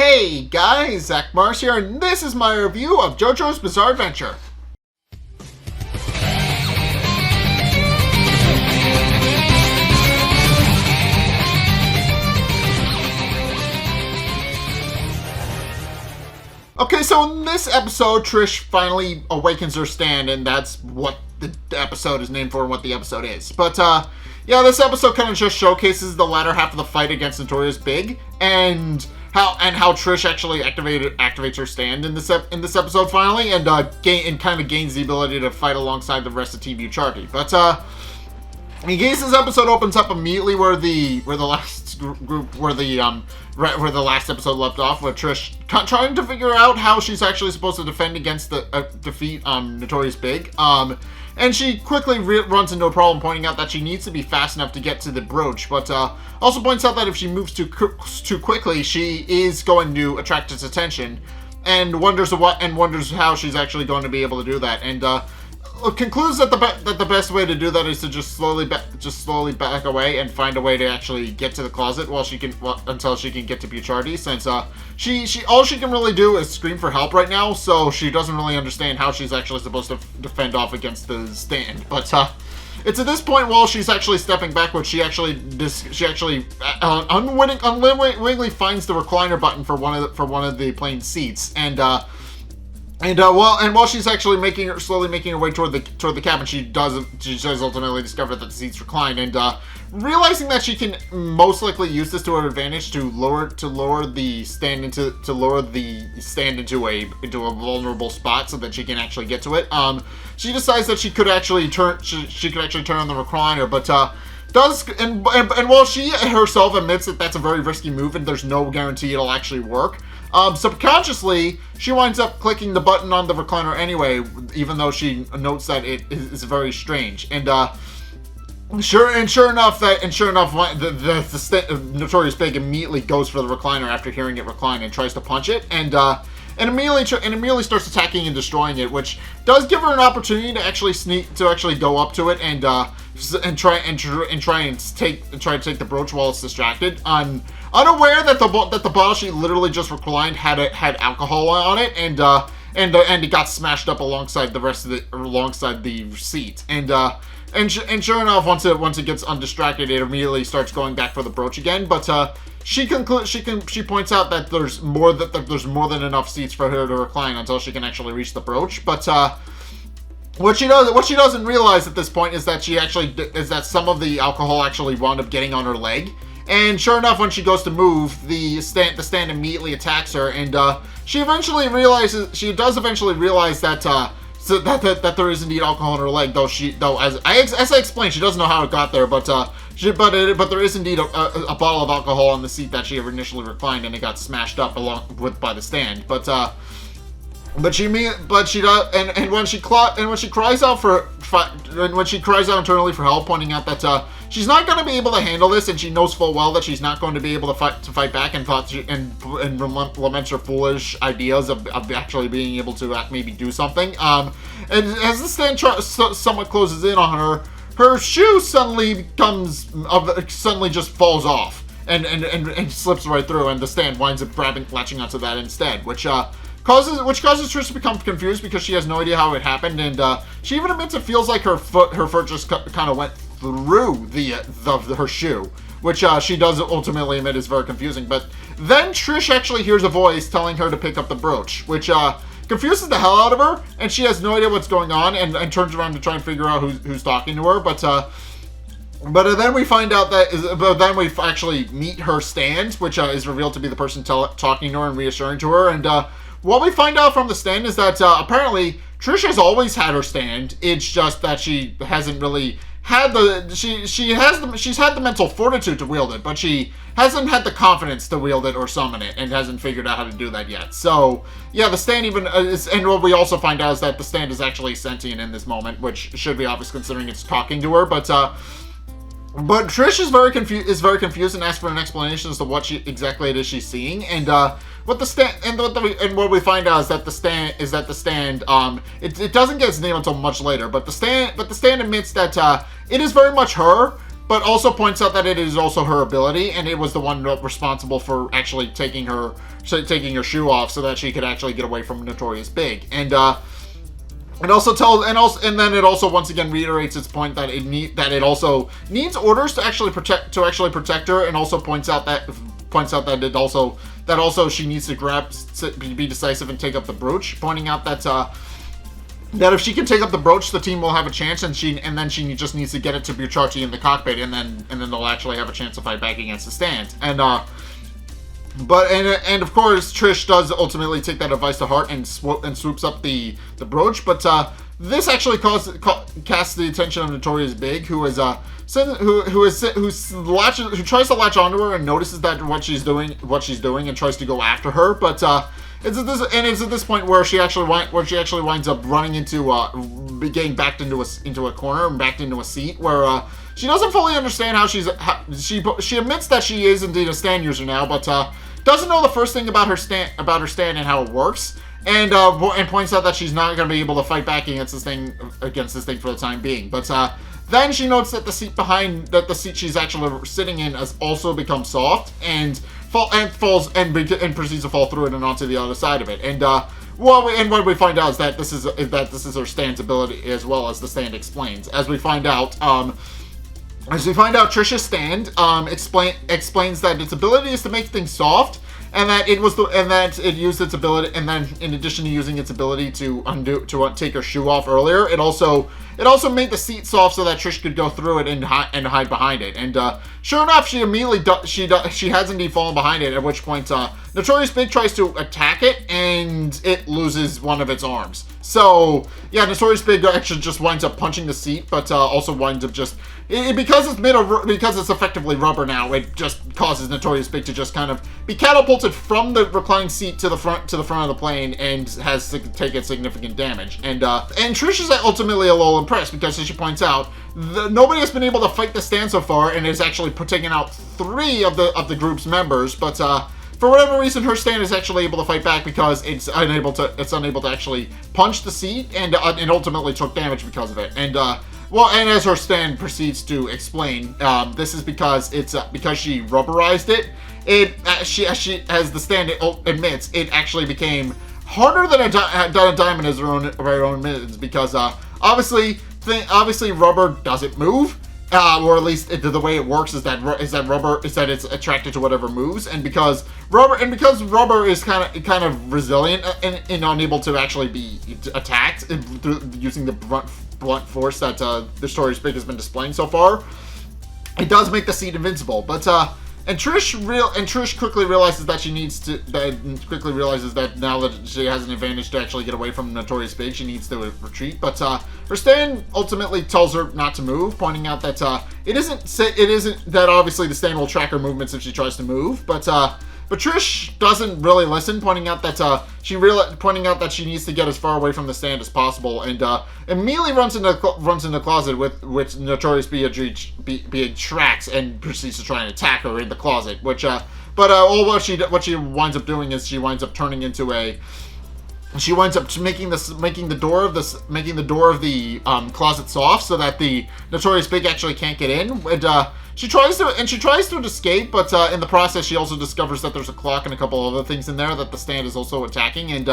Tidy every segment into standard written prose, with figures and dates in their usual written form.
Hey guys, Zack here, and this is my review of JoJo's Bizarre Adventure. Okay, so in this episode, Trish finally awakens her stand, and that's what the episode is named for and what the episode is. But, yeah, this episode kind of just showcases the latter half of the fight against Notorious B.I.G. and how Trish actually activates her stand in this episode finally, and kind of gains the ability to fight alongside the rest of Team Bucciardi. But in case this episode opens up immediately where the last episode left off, with Trish trying to figure out how she's actually supposed to defend against defeat Notorious B.I.G. And she quickly runs into a problem, pointing out that she needs to be fast enough to get to the brooch, but also points out that if she moves too quickly, she is going to attract its attention, and wonders how she's actually going to be able to do that. And concludes that the best way to do that is to just slowly back away and find a way to actually get to the closet until she can get to Bucciardi, since all she can really do is scream for help right now, so she doesn't really understand how she's actually supposed to defend off against the stand. But it's at this point, while she's actually stepping backward, she actually unwittingly finds the recliner button for one of the plane seats, and while she's actually slowly making her way toward the cabin, she does ultimately discover that the seats recline, and realizing that she can most likely use this to her advantage to lower the stand into a vulnerable spot so that she can actually get to it. She decides that she could actually turn on the recliner, but while she herself admits that that's a very risky move and there's no guarantee it'll actually work, subconsciously she winds up clicking the button on the recliner anyway, even though she notes that it is very strange. And sure enough, the Notorious B.I.G. immediately goes for the recliner after hearing it recline and tries to punch it, and immediately starts attacking and destroying it, which does give her an opportunity to actually go up to it and try to take the brooch while it's distracted. Unaware that the bottle she literally just reclined had alcohol on it, and it got smashed up alongside the seat. And sure enough, once it gets undistracted, it immediately starts going back for the brooch again. But she points out that there's more than enough seats for her to recline until she can actually reach the brooch. But what she doesn't realize at this point is that some of the alcohol actually wound up getting on her leg. And sure enough, when she goes to move, the stand immediately attacks her, and she does eventually realize that that there is indeed alcohol in her leg, though as I explained, she doesn't know how it got there, but there is indeed a bottle of alcohol on the seat that she initially reclined, and it got smashed up by the stand. When she cries out internally for help, pointing out that she's not going to be able to handle this, and she knows full well that she's not going to be able to fight back, and laments her foolish ideas of actually being able to maybe do something. And as the stand somewhat closes in on her shoe suddenly just falls off and slips right through, and the stand winds up latching onto that instead, which causes Trish to become confused because she has no idea how it happened, and she even admits it feels like her foot just kind of went through her shoe, which she does ultimately admit is very confusing. But then Trish actually hears a voice telling her to pick up the brooch, which confuses the hell out of her, and she has no idea what's going on, and turns around to try and figure out who's talking to her. But then we find out then we actually meet her stand, which is revealed to be the person talking to her and reassuring to her. And what we find out from the stand is that apparently Trish has always had her stand. It's just that she hasn't really had she's had the mental fortitude to wield it, but she hasn't had the confidence to wield it or summon it, and hasn't figured out how to do that yet. So yeah, the stand and what we also find out is that the stand is actually sentient in this moment, which should be obvious considering it's talking to her. But Trish is very confused and asks for an explanation as to what exactly it is she's seeing, and what we find out is that the stand it doesn't get its name until much later, but the stand admits that it is very much her, also points out that it is also her ability, and it was the one responsible for actually taking her shoe off so that she could actually get away from Notorious B.I.G. And then it also once again reiterates its point that it also needs orders to actually protect her, and also points out that she needs to be decisive and take up the brooch, pointing out that if she can take up the brooch, the team will have a chance, and then she just needs to get it to Bucciarati in the cockpit, and then they'll actually have a chance to fight back against the stand. And of course, Trish does ultimately take that advice to heart and swoops up the brooch, but this actually casts the attention of Notorious B.I.G, who tries to latch onto her and notices that what she's doing and tries to go after her, but it's at this point where she actually winds up running into getting backed into a corner and backed into a seat where she doesn't fully understand how she admits that she is indeed a stand user now, but doesn't know the first thing about her stand and how it works, and points out that she's not going to be able to fight back against this thing for the time being. But then she notes that the seat she's actually sitting in has also become soft and falls and proceeds to fall through it and onto the other side of it. And what we find out is that this is her stand's ability, as well as the stand explains. As we find out, Trish's stand explains that its ability is to make things soft, and that it used its ability, and then in addition to using its ability to take her shoe off earlier, it also made the seat soft so that Trish could go through it and hide behind it. And sure enough, she has indeed fallen behind it. At which point, Notorious B.I.G tries to attack it, and it loses one of its arms. So yeah, Notorious B.I.G actually just winds up punching the seat, but also winds up because it's effectively rubber now. It just causes Notorious B.I.G to just kind of be catapulted from the reclined seat to the front of the plane, and has taken significant damage. And Trish is ultimately a little impressed because, as she points out, nobody has been able to fight the stand so far, and has actually taken out 3 of the group's members. But for whatever reason, her stand is actually able to fight back because it's unable to actually punch the seat, and ultimately took damage because of it. And and as her stand proceeds to explain, this is because because she rubberized it. As the stand admits, it actually became harder than a diamond, as her own admits, because obviously rubber doesn't move. Or at least the way it works is that it's attracted to whatever moves, and because rubber is kind of resilient and unable to actually be attacked using the blunt force that the Notorious B.I.G has been displaying so far, it does make the seat invincible. But Trish quickly realizes that now that she has an advantage to actually get away from Notorious B.I.G, she needs to retreat. But her stand ultimately tells her not to move, pointing out that it isn't that obviously the stand will track her movements if she tries to move. But Trish doesn't really listen, pointing out that she needs to get as far away from the stand as possible, and immediately runs into the closet, with which Notorious B.I.G tracks and proceeds to try and attack her in the closet. What she winds up doing is she winds up making the door of the closet soft so that the Notorious B.I.G actually can't get in. And she tries to escape, but in the process she also discovers that there's a clock and a couple other things in there that the stand is also attacking, and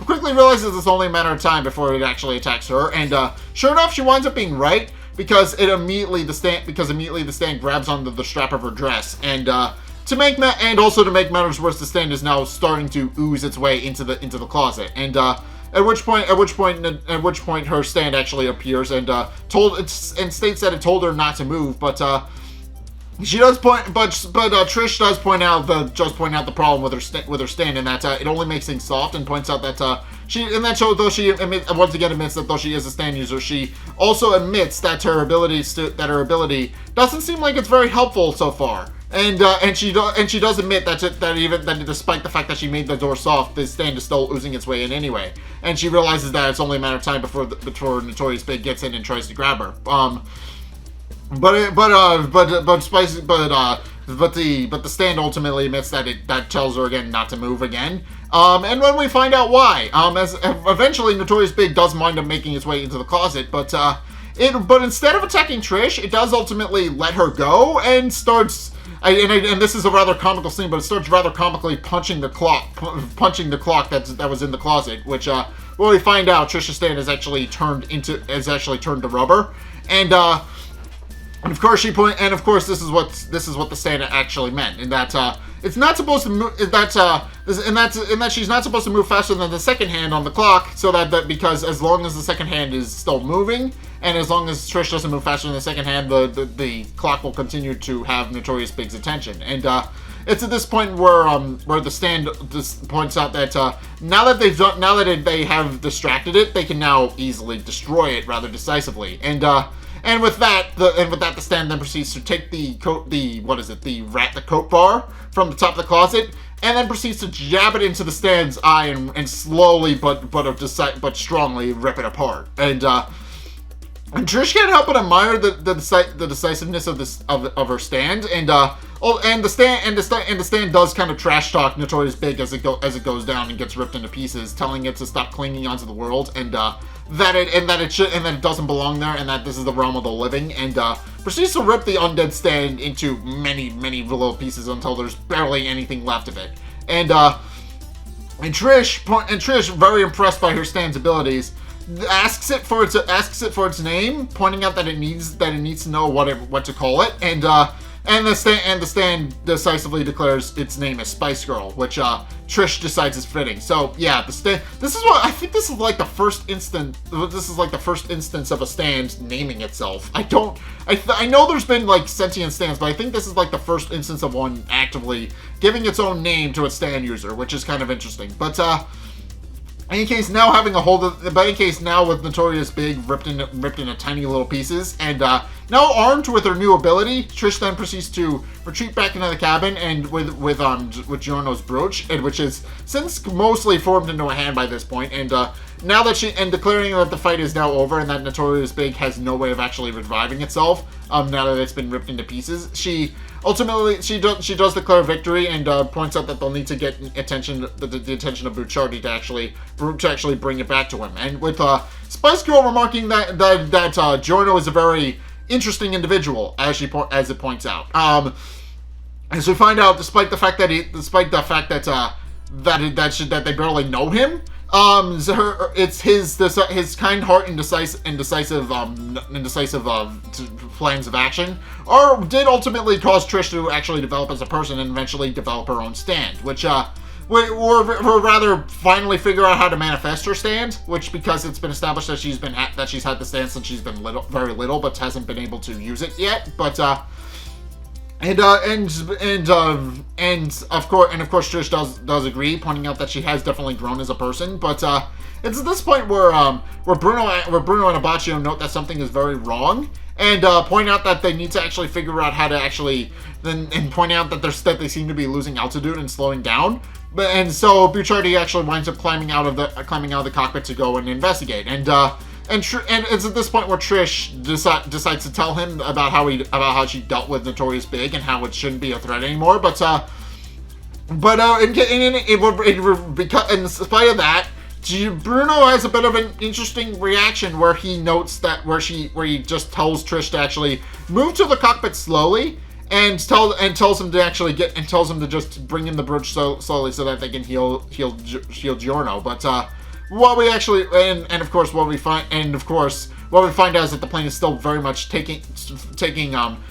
quickly realizes it's only a matter of time before it actually attacks her. And sure enough, she winds up being right, because immediately the stand grabs onto the strap of her dress, and to make matters worse, the stand is now starting to ooze its way into the closet, and at which point her stand actually appears and states that it told her not to move, but Trish does point out the problem with her stand, and that it only makes things soft, and points out that though she admits that though she is a stand user, she also admits that her ability doesn't seem like it's very helpful so far. And she does admit that despite the fact that she made the door soft, the stand is still oozing its way in anyway. And she realizes that it's only a matter of time before Notorious B.I.G gets in and tries to grab her. But the stand ultimately admits that tells her again not to move again. And when we find out why, as eventually Notorious B.I.G does wind up making its way into the closet, but But instead of attacking Trish, it does ultimately let her go and starts. And this is a rather comical scene, but it starts rather comically punching the clock that was in the closet, which when we find out Trish's stand is actually turned to rubber, and of course this is what the stand actually meant, in that it's not supposed to move, in that she's not supposed to move faster than the second hand on the clock, so that because as long as the second hand is still moving, and as long as Trish doesn't move faster than the second hand, the clock will continue to have Notorious B.I.G's attention. And it's at this point where the stand just points out that now that they have distracted it, they can now easily destroy it rather decisively. And with that, the stand then proceeds to take the coat bar from the top of the closet, and then proceeds to jab it into the stand's eye and slowly but strongly rip it apart. And Trish can't help but admire the decisiveness of her stand, and the stand does kind of trash talk Notorious B.I.G as it goes down and gets ripped into pieces, telling it to stop clinging onto the world, and that it doesn't belong there, and that this is the realm of the living, and proceeds to rip the undead stand into many little pieces until there's barely anything left of it. And Trish, very impressed by her stand's abilities, asks it for its name, pointing out that it needs to know what to call it, and the stand decisively declares its name as Spice Girl, which Trish decides is fitting. So yeah, this is like the first instance of a stand naming itself. I know there's been like sentient stands, but I think this is like the first instance of one actively giving its own name to its stand user, which is kind of interesting. But in case now with Notorious B.I.G ripped into tiny little pieces, and now armed with her new ability, Trish then proceeds to retreat back into the cabin, and with Giorno's brooch, and which is since mostly formed into a hand by this point, and declaring that the fight is now over and that Notorious B.I.G has no way of actually reviving itself now that it's been ripped into pieces. She does declare victory, and points out that they'll need to get the attention of Bucciardi to actually bring it back to him. And with Spice Girl remarking that Giorno is a very interesting individual, as it points out. As we find out, despite the fact that they barely know him, it's his kind heart and indecisive plans of action did ultimately cause Trish to actually develop as a person and eventually develop her own stand, which or rather finally figure out how to manifest her stand, which, because it's been established that she's had the stand since she's been very little, but hasn't been able to use it yet. But of course Trish does agree, pointing out that she has definitely grown as a person. But it's at this point where Bruno and Abbacchio note that something is very wrong, and point out that they need to actually figure out how to and point out that they seem to be losing altitude and slowing down. And so Bucciardi actually winds up climbing out of the cockpit to go and investigate. And it's at this point where Trish decides to tell him about how she dealt with Notorious B.I.G and how it shouldn't be a threat anymore. In spite of that, Bruno has a bit of an interesting reaction where he notes that where he just tells Trish to actually move to the cockpit slowly and tells him to just bring in the bridge slowly so that they can heal Giorno. But what we actually of course what we find out is that the plane is still very much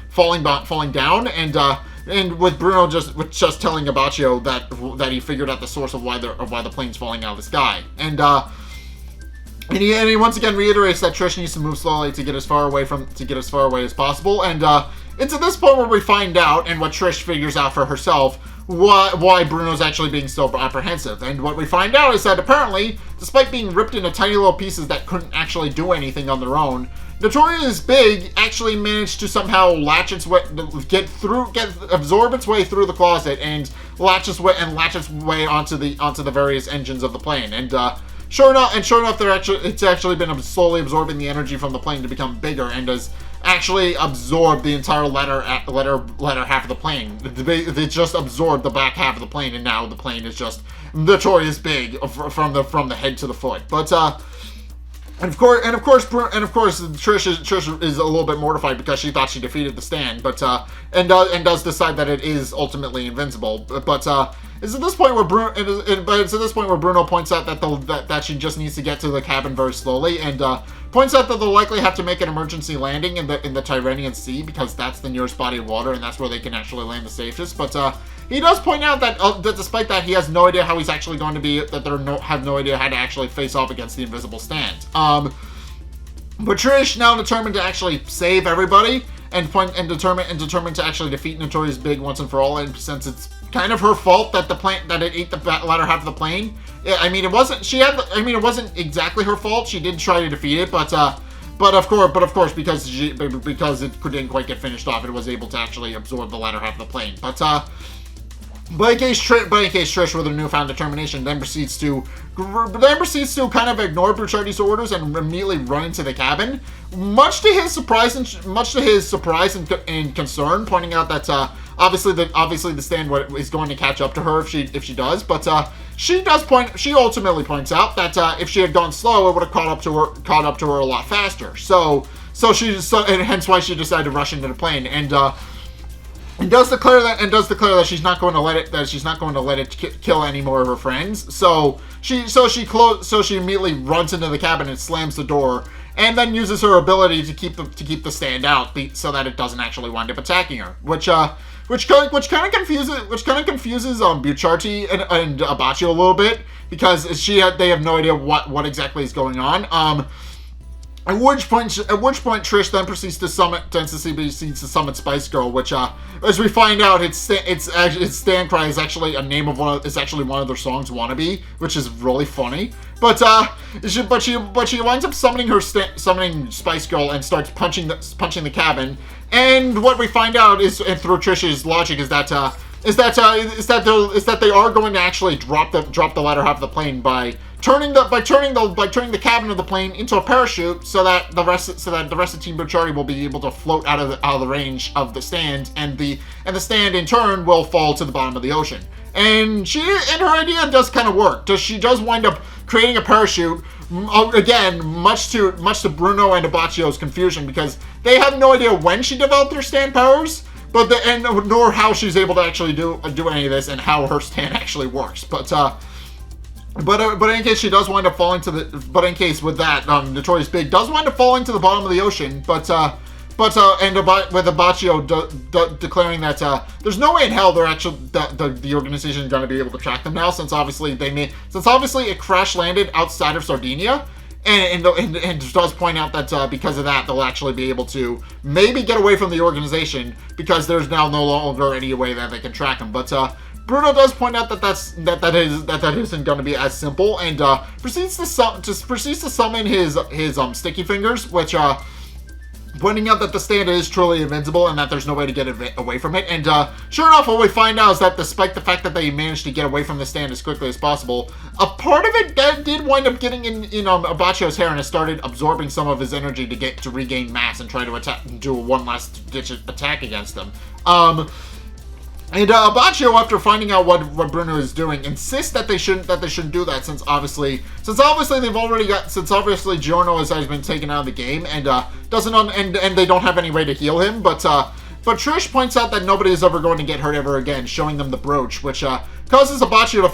falling down, and with Bruno just telling Abbacchio that he figured out the source of why the plane's falling out of the sky, and he once again reiterates that Trish needs to move slowly to get as far away as possible, and it's at this point where we find out, and what Trish figures out for herself, why Bruno's actually being so apprehensive. And what we find out is that apparently, despite being ripped into tiny little pieces that couldn't actually do anything on their own, Notorious B.I.G actually managed to somehow absorb its way through the closet and latch its way onto the various engines of the plane. And sure enough, it's actually been slowly absorbing the energy from the plane to become bigger, and has actually absorbed the entire latter half of the plane. They just absorbed the back half of the plane, and now the plane is just Notorious B.I.G from the head to the foot. But and of course, Trish is a little bit mortified because she thought she defeated the stand, but and does decide that it is ultimately invincible. But it's at this point where Bruno points out that she just needs to get to the cabin very slowly, and points out that they'll likely have to make an emergency landing in the Tyrrhenian Sea because that's the nearest body of water and that's where they can actually land the safest. But he does point out that despite that, he has no idea how he's actually going to be. That have no idea how to actually face off against the invisible stand. But Trish, now determined to actually save everybody and determined to actually defeat Notorious B.I.G once and for all, and since it's kind of her fault that it ate the latter half of the plane. It wasn't exactly her fault. She did try to defeat it, but of course, because it didn't quite get finished off, it was able to actually absorb the latter half of the plane. But in case Trish, with her newfound determination, then proceeds to kind of ignore Bruchardi's orders and immediately run into the cabin, much to his surprise and concern, pointing out that obviously the stand is going to catch up to her if she does. But she ultimately points out that if she had gone slow, it would have caught up to her a lot faster. So and hence why she decided to rush into the plane and does declare that she's not going to let it kill any more of her friends. So she immediately runs into the cabin and slams the door, and then uses her ability to keep the stand out so that it doesn't actually wind up attacking her, which kind of confuses Bucciarati and Abbacchio a little bit, because they have no idea what exactly is going on. At which point Trish then proceeds to summon Spice Girl, which, as we find out, its stand cry is actually a name of one of their songs, "Wannabe," which is really funny. But she winds up summoning Spice Girl and starts punching the cabin. And what we find out is, and through Trish's logic, is that they are going to actually drop the latter half of the plane by turning the cabin of the plane into a parachute, so that the rest of Team Bucciarati will be able to float out of the range of the stand, and the stand in turn will fall to the bottom of the ocean. And her idea does kind of work. She does wind up creating a parachute, again, much to Bruno and Abbacchio's confusion, because they have no idea when she developed her stand powers, nor how she's able to actually do any of this, and how her stand actually works. But in case she does wind up falling Notorious B.I.G does wind up falling to the bottom of the ocean. But with Abbacchio declaring that there's no way in hell the organization is going to be able to track them now, since obviously it crash landed outside of Sardinia. And does point out that because of that, they'll actually be able to maybe get away from the organization, because there's now no longer any way that they can track them. But Bruno does point out that isn't going to be as simple, and proceeds to summon his sticky fingers, which pointing out that the stand is truly invincible and that there's no way to get away from it. And sure enough, what we find out is that despite the fact that they managed to get away from the stand as quickly as possible, a part of it did wind up getting in Abbacchio's hair, and has started absorbing some of his energy to regain mass and try to do a one last ditch attack against them. And Abbacchio, after finding out what Bruno is doing, insists that they shouldn't do that, since obviously Giorno has been taken out of the game, and and they don't have any way to heal him. But Trish points out that nobody is ever going to get hurt ever again, showing them the brooch, which causes Abbacchio to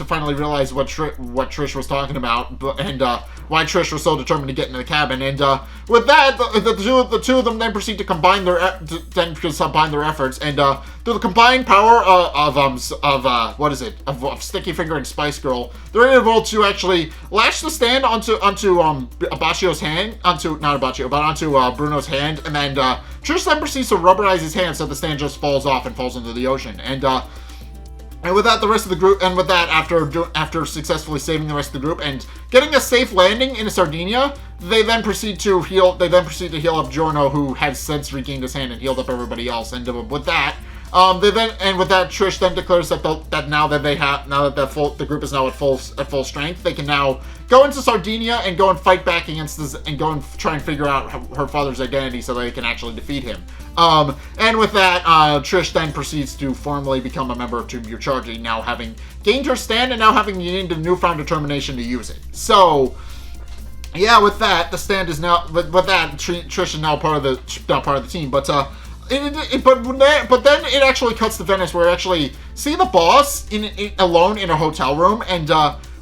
finally realize what Trish was talking about, and why Trish was so determined to get into the cabin. And with that, the two of them then proceed to combine their efforts, and through the combined power of Sticky Finger and Spice Girl, they're able to actually latch the stand onto Abbacchio's hand, onto Bruno's hand, and then Trish then proceeds to rubberize his hand so the stand just falls off and falls into the ocean. And with that, the rest of the group, and with that, after successfully saving the rest of the group and getting a safe landing in Sardinia, they then proceed to heal up Giorno, who has since regained his hand and healed up everybody else. And with that, Trish then declares that now that the group is now at full strength, they can now go into Sardinia and go and fight back against this, and go and try and figure out her father's identity so they can actually defeat him. And with that, Trish then proceeds to formally become a member of Team Bucciarati, now having gained her stand and now having gained a newfound determination to use it. So yeah, with that, the stand is now. With that, Trish is now part of the team. But but then it actually cuts to Venice, where we actually see the boss alone in a hotel room, and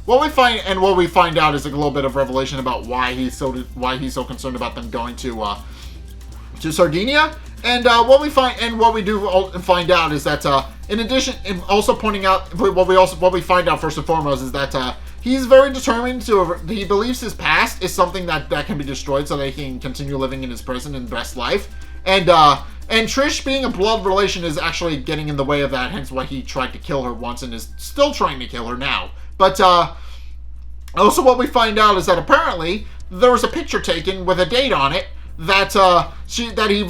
what we find out is a little bit of revelation about why he's so concerned about them going to Sardinia. And what we find out is that in addition, and also pointing out what we find out first and foremost is that he's very determined he believes his past is something that can be destroyed so that he can continue living in his present and best life. And Trish, being a blood relation, is actually getting in the way of that, hence why he tried to kill her once and is still trying to kill her now. But also what we find out is that apparently there was a picture taken with a date on it that he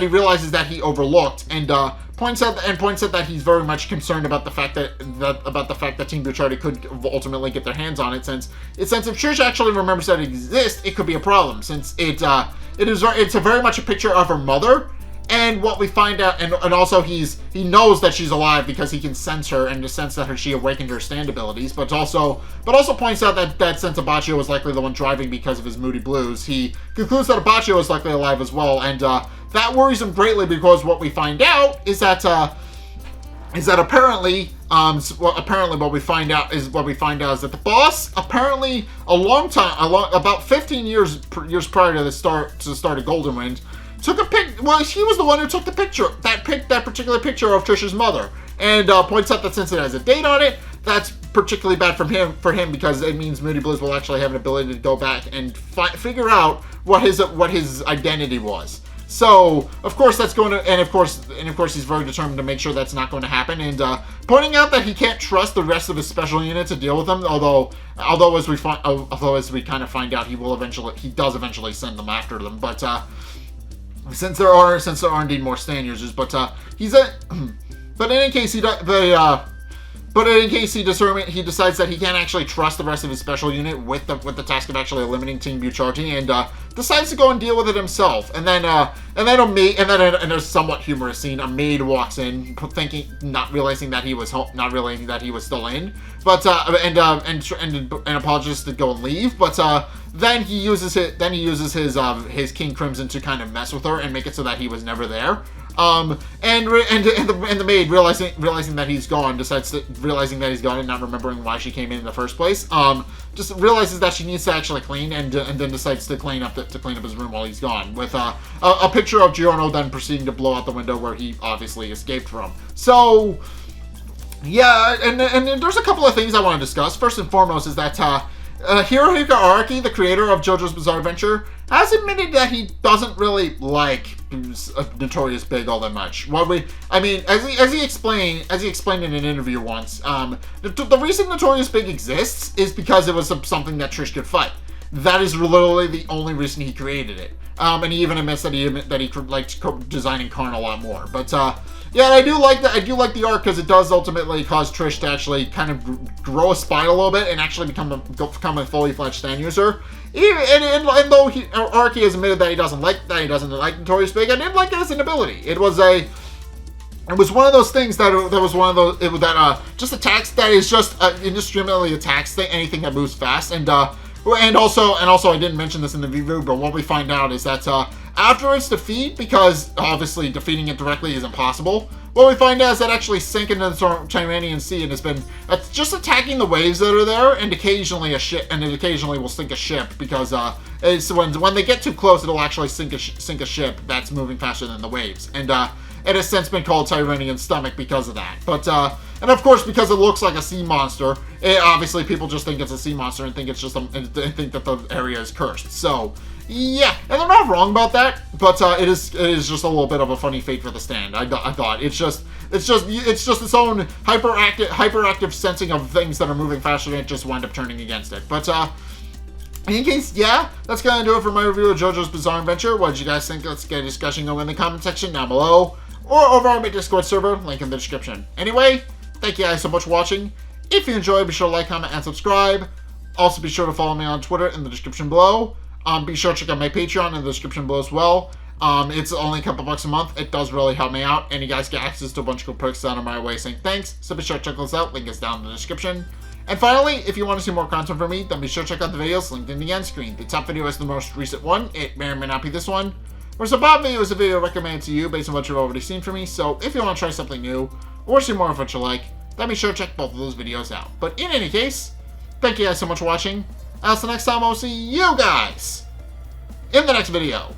realizes that he overlooked, and points out that he's very much concerned about the fact that Team Bucciardi could ultimately get their hands on it, since if Trish actually remembers that it exists, it could be a problem, since it's a very much a picture of her mother. And what we find out, and also he knows that she's alive because he can sense her, and the sense that she awakened her stand abilities, but also points out that since Abbacchio was likely the one driving because of his moody blues, he concludes that Abbacchio is likely alive as well, and that worries him greatly, because what we find out is that apparently what we find out is that the boss, apparently about 15 years prior to the start of Golden Wind, took a pic. Well, he was the one who took the picture, that particular picture of Trish's mother, and points out that since it has a date on it, that's particularly bad for him because it means Moody Blues will actually have an ability to go back and figure out what his identity was. So, of course, that's going to, and of course, he's very determined to make sure that's not going to happen, and pointing out that he can't trust the rest of his special unit to deal with them. Although as we kind of find out, he does eventually send them after them, but. Since there are indeed more stand users, but in any case he decides that he can't actually trust the rest of his special unit with the task of actually eliminating Team Bucciardi, and decides to go and deal with it himself. And then in a somewhat humorous scene, a maid walks in, not realizing that he was still in, but and apologizes to go and leave, but then he uses his King Crimson to kind of mess with her and make it so that he was never there. And the maid realizing that he's gone, and not remembering why she came in the first place, just realizes that she needs to actually clean, and then decides to clean up his room while he's gone, with a picture of Giorno then proceeding to blow out the window where he obviously escaped from. So yeah, and there's a couple of things I want to discuss. First and foremost is that Hirohiko Araki, the creator of JoJo's Bizarre Adventure, has admitted that he doesn't really like Notorious B.I.G all that much. As he explained in an interview once, the reason Notorious B.I.G exists is because it was something that Trish could fight. That is literally the only reason he created it. And he even admits that he liked designing Karn a lot more. But yeah, I do like that. I do like the arc because it does ultimately cause Trish to actually kind of grow a spine a little bit and actually become a fully fledged stand user. And though Araki has admitted that he doesn't like Notorious B.I.G, I didn't like it as an ability. It was one of those things just attacks that is just indiscriminately attacks anything that moves fast, and also I didn't mention this in the review, but what we find out is that after its defeat, because obviously defeating it directly is impossible, what we find out is that actually sink into the Tyranian Sea and has been just attacking the waves that are there, and occasionally will sink a ship, because it's when they get too close, it'll actually sink a ship that's moving faster than the waves, and it has since been called Tyranian Stomach because of that. But and of course, because it looks like a sea monster, obviously people just think it's a sea monster and think it's just and think that the area is cursed. So yeah, and they're not wrong about that, but it is just a little bit of a funny fate for the stand. I thought it's just its own hyperactive sensing of things that are moving faster, and it just wind up turning against it. But in any case, yeah, that's gonna do it for my review of JoJo's Bizarre Adventure. What did you guys think? Let's get a discussion going in the comment section down below, or over on my Discord server, link in the description. Anyway, thank you guys so much for watching. If you enjoyed, be sure to like, comment, and subscribe. Also, be sure to follow me on Twitter in the description below. Be sure to check out my Patreon in the description below as well. It's only a couple bucks a month. It does really help me out, and you guys get access to a bunch of cool perks down on my way saying thanks. So be sure to check those out. Link is down in the description. And finally, if you want to see more content from me, then be sure to check out the videos linked in the end screen. The top video is the most recent one. It may or may not be this one. Whereas the bottom video is a video recommended to you based on what you've already seen from me. So if you want to try something new or see more of what you like, then be sure to check both of those videos out. But in any case, thank you guys so much for watching. Until next time, I'll see you guys in the next video.